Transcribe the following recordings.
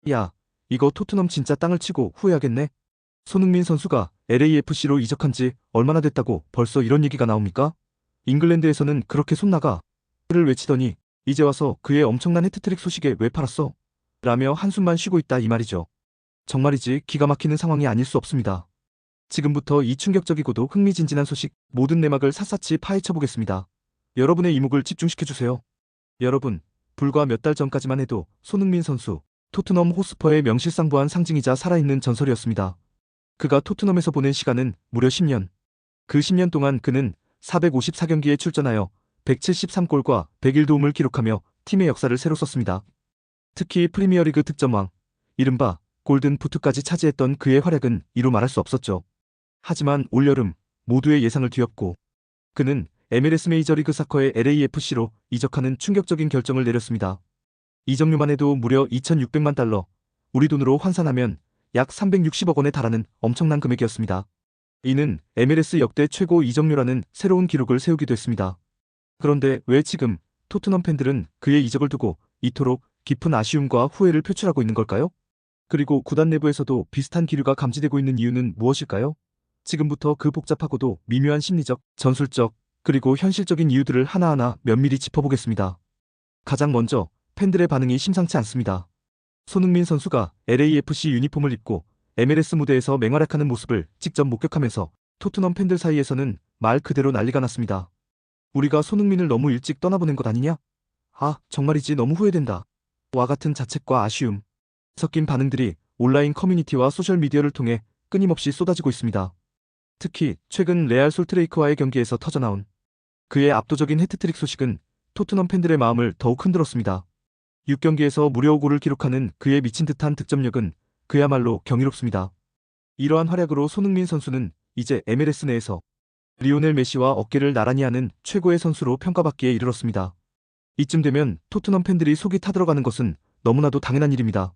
야, 이거 토트넘 진짜 땅을 치고 후회하겠네. 손흥민 선수가 LAFC로 이적한 지 얼마나 됐다고 벌써 이런 얘기가 나옵니까? 잉글랜드에서는 그렇게 손나가 를 외치더니 이제 와서 그의 엄청난 해트트릭 소식에 왜 팔았어? 라며 한숨만 쉬고 있다 이 말이죠. 정말이지 기가 막히는 상황이 아닐 수 없습니다. 지금부터 이 충격적이고도 흥미진진한 소식 모든 내막을 샅샅이 파헤쳐 보겠습니다. 여러분의 이목을 집중시켜주세요. 여러분, 불과 몇 달 전까지만 해도 손흥민 선수, 토트넘 호스퍼의 명실상부한 상징이자 살아있는 전설이었습니다. 그가 토트넘에서 보낸 시간은 무려 10년. 그 10년 동안 그는 454경기에 출전하여 173골과 101도움을 기록하며 팀의 역사를 새로 썼습니다. 특히 프리미어리그 득점왕, 이른바 골든 부트까지 차지했던 그의 활약은 이루 말할 수 없었죠. 하지만 올여름 모두의 예상을 뒤엎고 그는 MLS 메이저리그 사커의 LAFC로 이적하는 충격적인 결정을 내렸습니다. 이적료만 해도 무려 2,600만 달러, 우리 돈으로 환산하면 약 360억 원에 달하는 엄청난 금액이었습니다. 이는 MLS 역대 최고 이적료라는 새로운 기록을 세우기도 했습니다. 그런데 왜 지금 토트넘 팬들은 그의 이적을 두고 이토록 깊은 아쉬움과 후회를 표출하고 있는 걸까요? 그리고 구단 내부에서도 비슷한 기류가 감지되고 있는 이유는 무엇일까요? 지금부터 그 복잡하고도 미묘한 심리적, 전술적, 그리고 현실적인 이유들을 하나하나 면밀히 짚어보겠습니다. 가장 먼저 팬들의 반응이 심상치 않습니다. 손흥민 선수가 LAFC 유니폼을 입고 MLS 무대에서 맹활약하는 모습을 직접 목격하면서 토트넘 팬들 사이에서는 말 그대로 난리가 났습니다. 우리가 손흥민을 너무 일찍 떠나보낸 것 아니냐? 아, 정말이지 너무 후회된다. 와 같은 자책과 아쉬움, 섞인 반응들이 온라인 커뮤니티와 소셜미디어를 통해 끊임없이 쏟아지고 있습니다. 특히 최근 레알 솔트레이크와의 경기에서 터져나온 그의 압도적인 해트트릭 소식은 토트넘 팬들의 마음을 더욱 흔들었습니다. 6경기에서 무려 5골을 기록하는 그의 미친 듯한 득점력은 그야말로 경이롭습니다. 이러한 활약으로 손흥민 선수는 이제 MLS 내에서 리오넬 메시와 어깨를 나란히 하는 최고의 선수로 평가받기에 이르렀습니다. 이쯤 되면 토트넘 팬들이 속이 타들어가는 것은 너무나도 당연한 일입니다.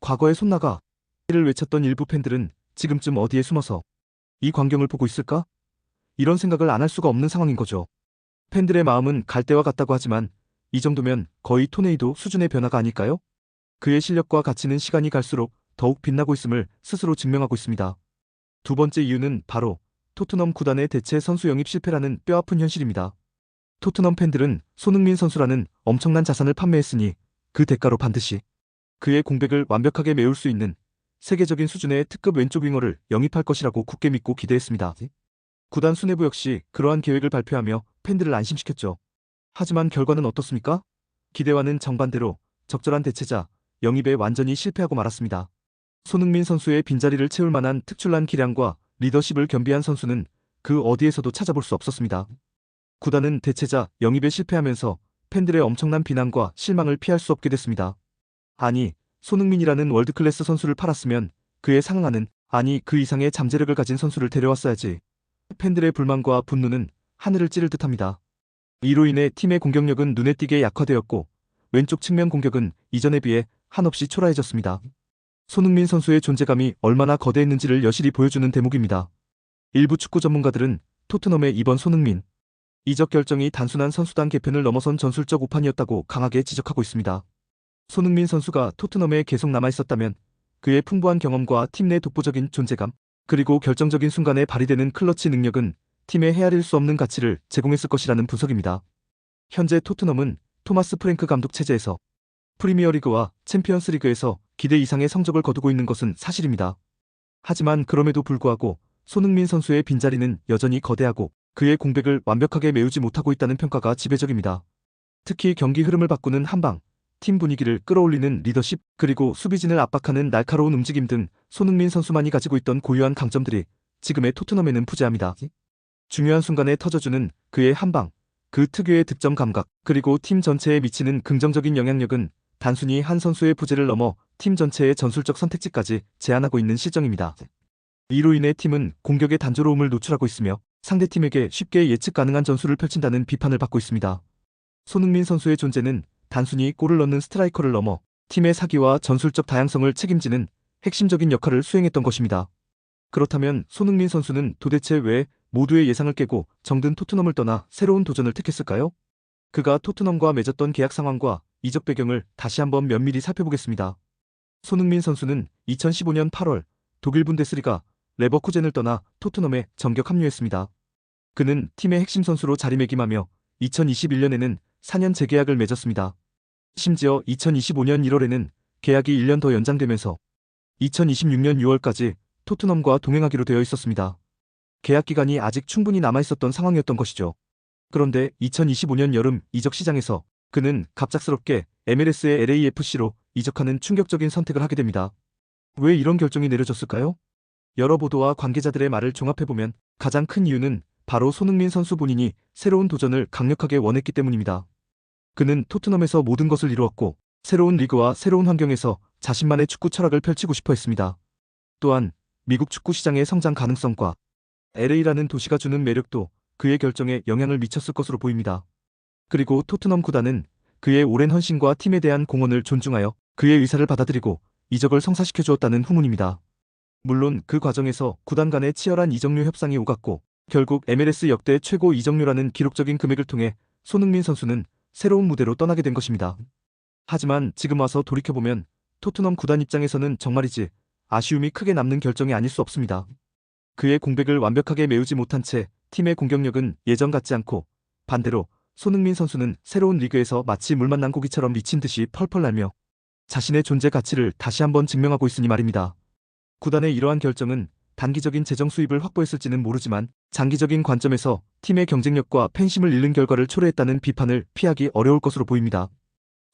과거에 손나가 를 외쳤던 일부 팬들은 지금쯤 어디에 숨어서 이 광경을 보고 있을까? 이런 생각을 안 할 수가 없는 상황인 거죠. 팬들의 마음은 갈대와 같다고 하지만 이 정도면 거의 토네이도 수준의 변화가 아닐까요? 그의 실력과 가치는 시간이 갈수록 더욱 빛나고 있음을 스스로 증명하고 있습니다. 두 번째 이유는 바로 토트넘 구단의 대체 선수 영입 실패라는 뼈아픈 현실입니다. 토트넘 팬들은 손흥민 선수라는 엄청난 자산을 판매했으니 그 대가로 반드시 그의 공백을 완벽하게 메울 수 있는 세계적인 수준의 특급 왼쪽 윙어를 영입할 것이라고 굳게 믿고 기대했습니다. 구단 수뇌부 역시 그러한 계획을 발표하며 팬들을 안심시켰죠. 하지만 결과는 어떻습니까? 기대와는 정반대로 적절한 대체자, 영입에 완전히 실패하고 말았습니다. 손흥민 선수의 빈자리를 채울 만한 특출난 기량과 리더십을 겸비한 선수는 그 어디에서도 찾아볼 수 없었습니다. 구단은 대체자, 영입에 실패하면서 팬들의 엄청난 비난과 실망을 피할 수 없게 됐습니다. 아니, 손흥민이라는 월드클래스 선수를 팔았으면 그에 상응하는, 아니 그 이상의 잠재력을 가진 선수를 데려왔어야지. 팬들의 불만과 분노는 하늘을 찌를 듯합니다. 이로 인해 팀의 공격력은 눈에 띄게 약화되었고 왼쪽 측면 공격은 이전에 비해 한없이 초라해졌습니다. 손흥민 선수의 존재감이 얼마나 거대했는지를 여실히 보여주는 대목입니다. 일부 축구 전문가들은 토트넘의 이번 손흥민 이적 결정이 단순한 선수단 개편을 넘어선 전술적 오판이었다고 강하게 지적하고 있습니다. 손흥민 선수가 토트넘에 계속 남아있었다면 그의 풍부한 경험과 팀 내 독보적인 존재감, 그리고 결정적인 순간에 발휘되는 클러치 능력은 팀에 헤아릴 수 없는 가치를 제공했을 것이라는 분석입니다. 현재 토트넘은 토마스 프랭크 감독 체제에서 프리미어리그와 챔피언스리그에서 기대 이상의 성적을 거두고 있는 것은 사실입니다. 하지만 그럼에도 불구하고 손흥민 선수의 빈자리는 여전히 거대하고 그의 공백을 완벽하게 메우지 못하고 있다는 평가가 지배적입니다. 특히 경기 흐름을 바꾸는 한방, 팀 분위기를 끌어올리는 리더십, 그리고 수비진을 압박하는 날카로운 움직임 등 손흥민 선수만이 가지고 있던 고유한 강점들이 지금의 토트넘에는 부재합니다. 중요한 순간에 터져주는 그의 한방, 그 특유의 득점 감각, 그리고 팀 전체에 미치는 긍정적인 영향력은 단순히 한 선수의 부재를 넘어 팀 전체의 전술적 선택지까지 제한하고 있는 실정입니다. 이로 인해 팀은 공격의 단조로움을 노출하고 있으며 상대팀에게 쉽게 예측 가능한 전술을 펼친다는 비판을 받고 있습니다. 손흥민 선수의 존재는 단순히 골을 넣는 스트라이커를 넘어 팀의 사기와 전술적 다양성을 책임지는 핵심적인 역할을 수행했던 것입니다. 그렇다면 손흥민 선수는 도대체 왜 모두의 예상을 깨고 정든 토트넘을 떠나 새로운 도전을 택했을까요? 그가 토트넘과 맺었던 계약 상황과 이적 배경을 다시 한번 면밀히 살펴보겠습니다. 손흥민 선수는 2015년 8월 독일 분데스리가 레버쿠젠을 떠나 토트넘에 정격 합류했습니다. 그는 팀의 핵심 선수로 자리매김하며 2021년에는 4년 재계약을 맺었습니다. 심지어 2025년 1월에는 계약이 1년 더 연장되면서 2026년 6월까지 토트넘과 동행하기로 되어 있었습니다. 계약 기간이 아직 충분히 남아있었던 상황이었던 것이죠. 그런데 2025년 여름 이적 시장에서 그는 갑작스럽게 MLS의 LAFC로 이적하는 충격적인 선택을 하게 됩니다. 왜 이런 결정이 내려졌을까요? 여러 보도와 관계자들의 말을 종합해보면 가장 큰 이유는 바로 손흥민 선수 본인이 새로운 도전을 강력하게 원했기 때문입니다. 그는 토트넘에서 모든 것을 이루었고 새로운 리그와 새로운 환경에서 자신만의 축구 철학을 펼치고 싶어 했습니다. 또한 미국 축구 시장의 성장 가능성과 LA라는 도시가 주는 매력도 그의 결정에 영향을 미쳤을 것으로 보입니다. 그리고 토트넘 구단은 그의 오랜 헌신과 팀에 대한 공헌을 존중하여 그의 의사를 받아들이고 이적을 성사시켜 주었다는 후문입니다. 물론 그 과정에서 구단 간의 치열한 이적료 협상이 오갔고 결국 MLS 역대 최고 이적료라는 기록적인 금액을 통해 손흥민 선수는 새로운 무대로 떠나게 된 것입니다. 하지만 지금 와서 돌이켜보면 토트넘 구단 입장에서는 정말이지 아쉬움이 크게 남는 결정이 아닐 수 없습니다. 그의 공백을 완벽하게 메우지 못한 채 팀의 공격력은 예전 같지 않고 반대로 손흥민 선수는 새로운 리그에서 마치 물 만난 고기처럼 미친 듯이 펄펄 날며 자신의 존재 가치를 다시 한번 증명하고 있으니 말입니다. 구단의 이러한 결정은 단기적인 재정 수입을 확보했을지는 모르지만 장기적인 관점에서 팀의 경쟁력과 팬심을 잃는 결과를 초래했다는 비판을 피하기 어려울 것으로 보입니다.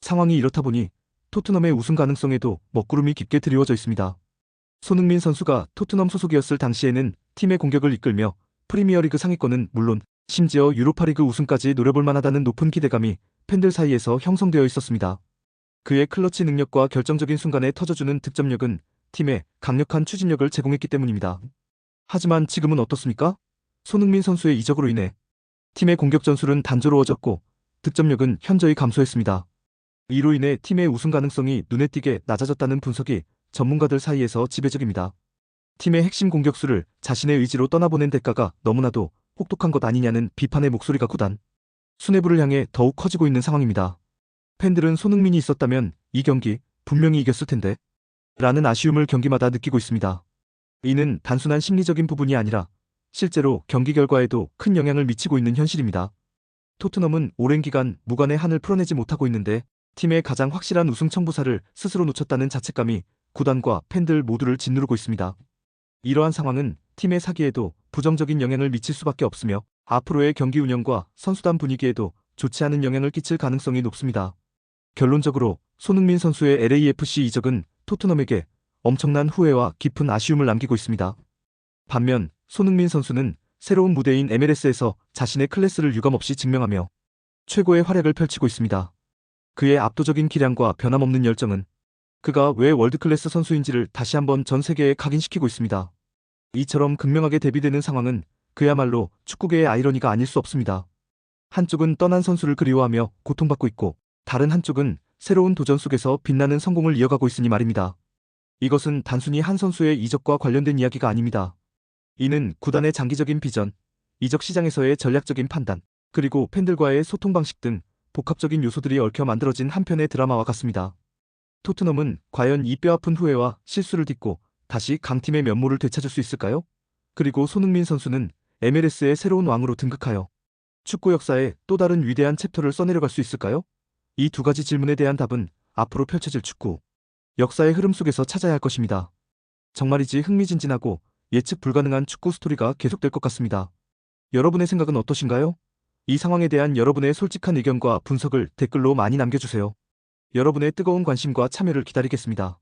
상황이 이렇다 보니 토트넘의 우승 가능성에도 먹구름이 깊게 드리워져 있습니다. 손흥민 선수가 토트넘 소속이었을 당시에는 팀의 공격을 이끌며 프리미어리그 상위권은 물론 심지어 유로파리그 우승까지 노려볼 만하다는 높은 기대감이 팬들 사이에서 형성되어 있었습니다. 그의 클러치 능력과 결정적인 순간에 터져주는 득점력은 팀에 강력한 추진력을 제공했기 때문입니다. 하지만 지금은 어떻습니까? 손흥민 선수의 이적으로 인해 팀의 공격 전술은 단조로워졌고 득점력은 현저히 감소했습니다. 이로 인해 팀의 우승 가능성이 눈에 띄게 낮아졌다는 분석이 전문가들 사이에서 지배적입니다. 팀의 핵심 공격수를 자신의 의지로 떠나보낸 대가가 너무나도 혹독한 것 아니냐는 비판의 목소리가 구단 수뇌부를 향해 더욱 커지고 있는 상황입니다. 팬들은 손흥민이 있었다면 이 경기 분명히 이겼을 텐데 라는 아쉬움을 경기마다 느끼고 있습니다. 이는 단순한 심리적인 부분이 아니라 실제로 경기 결과에도 큰 영향을 미치고 있는 현실입니다. 토트넘은 오랜 기간 무관의 한을 풀어내지 못하고 있는데 팀의 가장 확실한 우승 청부사를 스스로 놓쳤다는 자책감이 구단과 팬들 모두를 짓누르고 있습니다. 이러한 상황은 팀의 사기에도 부정적인 영향을 미칠 수밖에 없으며 앞으로의 경기 운영과 선수단 분위기에도 좋지 않은 영향을 끼칠 가능성이 높습니다. 결론적으로 손흥민 선수의 LAFC 이적은 토트넘에게 엄청난 후회와 깊은 아쉬움을 남기고 있습니다. 반면 손흥민 선수는 새로운 무대인 MLS에서 자신의 클래스를 유감없이 증명하며 최고의 활약을 펼치고 있습니다. 그의 압도적인 기량과 변함없는 열정은 그가 왜 월드클래스 선수인지를 다시 한번 전 세계에 각인시키고 있습니다. 이처럼 극명하게 대비되는 상황은 그야말로 축구계의 아이러니가 아닐 수 없습니다. 한쪽은 떠난 선수를 그리워하며 고통받고 있고 다른 한쪽은 새로운 도전 속에서 빛나는 성공을 이어가고 있으니 말입니다. 이것은 단순히 한 선수의 이적과 관련된 이야기가 아닙니다. 이는 구단의 장기적인 비전, 이적 시장에서의 전략적인 판단, 그리고 팬들과의 소통 방식 등 복합적인 요소들이 얽혀 만들어진 한 편의 드라마와 같습니다. 토트넘은 과연 이 뼈아픈 후회와 실수를 딛고 다시 강팀의 면모를 되찾을 수 있을까요? 그리고 손흥민 선수는 MLS의 새로운 왕으로 등극하여 축구 역사에 또 다른 위대한 챕터를 써내려갈 수 있을까요? 이 두 가지 질문에 대한 답은 앞으로 펼쳐질 축구 역사의 흐름 속에서 찾아야 할 것입니다. 정말이지 흥미진진하고 예측 불가능한 축구 스토리가 계속될 것 같습니다. 여러분의 생각은 어떠신가요? 이 상황에 대한 여러분의 솔직한 의견과 분석을 댓글로 많이 남겨주세요. 여러분의 뜨거운 관심과 참여를 기다리겠습니다.